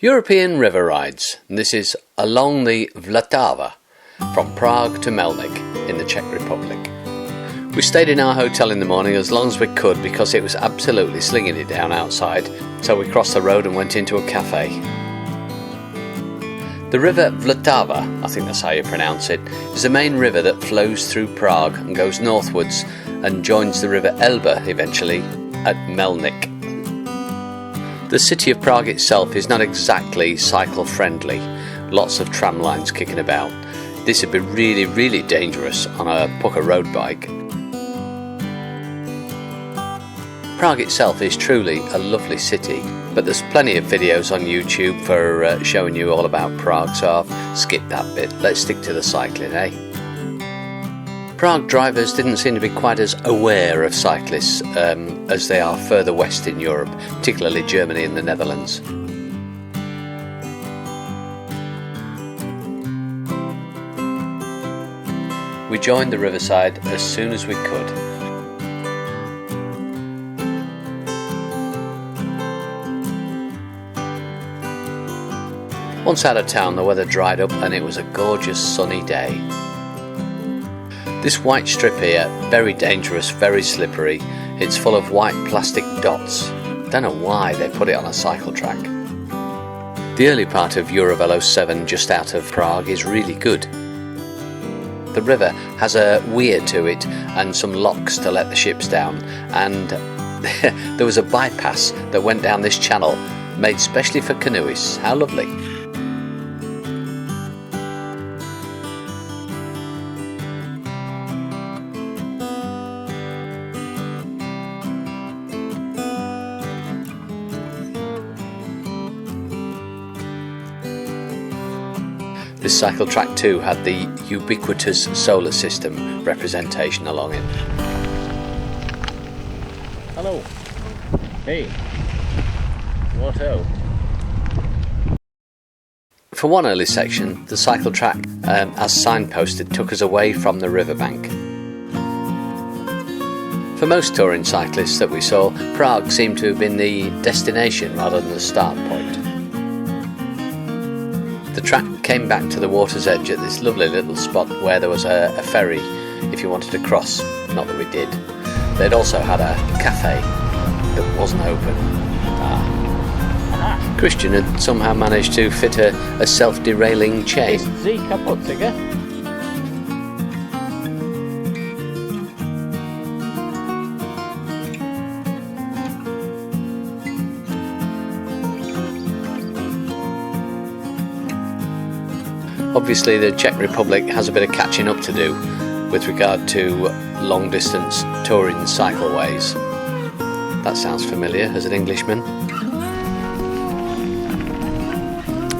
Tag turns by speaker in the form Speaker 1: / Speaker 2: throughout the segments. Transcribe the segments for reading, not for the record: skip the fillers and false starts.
Speaker 1: European river rides, and this is along the Vltava from Prague to Melnik in the Czech Republic. We stayed in our hotel in the morning as long as we could because it was absolutely slinging it down outside, so we crossed the road and went into a cafe. The River Vltava, I think that's how you pronounce it, is the main river that flows through Prague and goes northwards and joins the River Elbe eventually at Melnik. The city of Prague itself is not exactly cycle friendly, lots of tram lines kicking about. This would be really dangerous on a pucker road bike. Prague itself is truly a lovely city, but there's plenty of videos on YouTube for showing you all about Prague, so I've skipped that bit. Let's stick to the cycling, eh? Prague drivers didn't seem to be quite as aware of cyclists as they are further west in Europe, particularly Germany and the Netherlands. We joined the riverside as soon as we could. Once out of town, the weather dried up and it was a gorgeous sunny day. This white strip here, very dangerous, very slippery. It's full of white plastic dots. Don't know why they put it on a cycle track. The early part of Eurovelo 7 just out of Prague is really good. The river has a weir to it and some locks to let the ships down, and there was a bypass that went down this channel made specially for canoeists. How lovely. This cycle track too had the ubiquitous solar system representation along it.
Speaker 2: Hello. Hey. What-o?
Speaker 1: For one early section, the cycle track, as signposted, took us away from the riverbank. For most touring cyclists that we saw, Prague seemed to have been the destination rather than the start point. The track came back to the water's edge at this lovely little spot where there was a ferry if you wanted to cross, not that we did. They'd also had a cafe that wasn't open. Christian had somehow managed to fit a self-derailing chain. Obviously the Czech Republic has a bit of catching up to do with regard to long distance touring cycleways. That sounds familiar as an Englishman.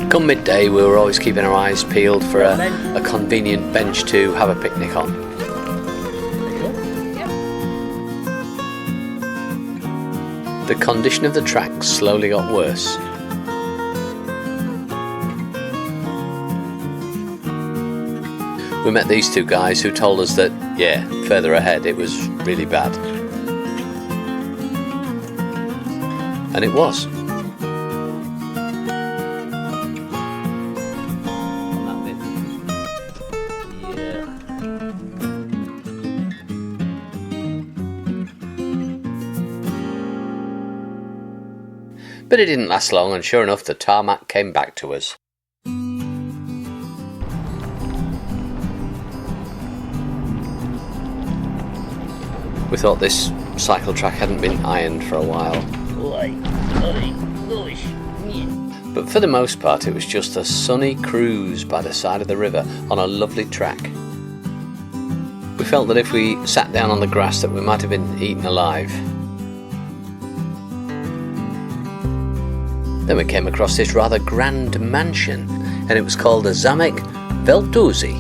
Speaker 1: Come midday we were always keeping our eyes peeled for a convenient bench to have a picnic on. The condition of the track slowly got worse. We met these two guys who told us that, yeah, further ahead it was really bad. And it was. But it didn't last long, and sure enough the tarmac came back to us. We thought this cycle track hadn't been ironed for a while. But for the most part it was just a sunny cruise by the side of the river on a lovely track. We felt that if we sat down on the grass that we might have been eaten alive. Then we came across this rather grand mansion, and it was called the Zamek Vltavy.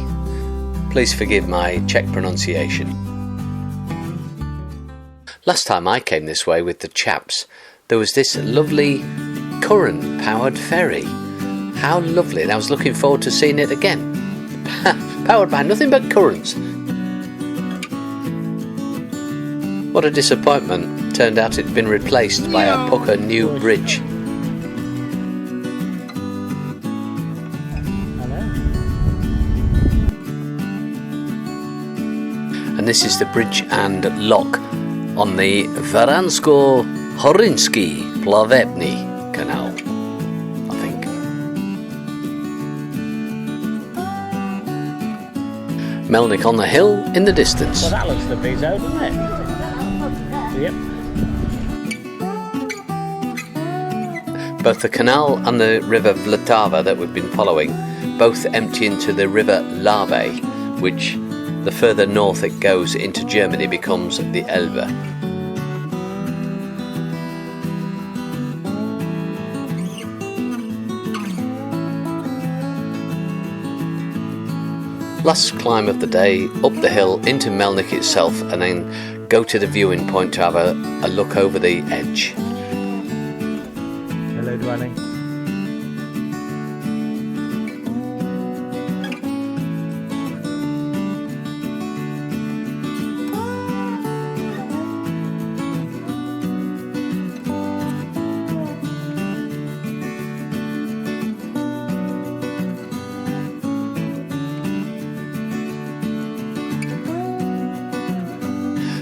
Speaker 1: Please forgive my Czech pronunciation. Last time I came this way with the chaps, there was this lovely current-powered ferry. How lovely, and I was looking forward to seeing it again. Powered by nothing but currents. What a disappointment. Turned out it'd been replaced by a pucker new bridge. and this is the bridge and lock on the Varansko-Horynsky Plavebny canal, I think. Melnik on the hill in the distance.
Speaker 2: Well, that looks the bit out, doesn't it? Yep.
Speaker 1: Both the canal and the River Vltava that we've been following both empty into the River Larve, which the further north it goes into Germany becomes the Elbe. Last climb of the day, up the hill into Melnik itself, and then go to the viewing point to have a look over the edge.
Speaker 2: Hello, Dwelling.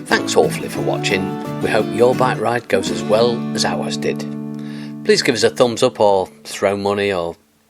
Speaker 1: Thanks awfully for watching. We hope your bike ride goes as well as ours did. Please give us a thumbs up or throw money or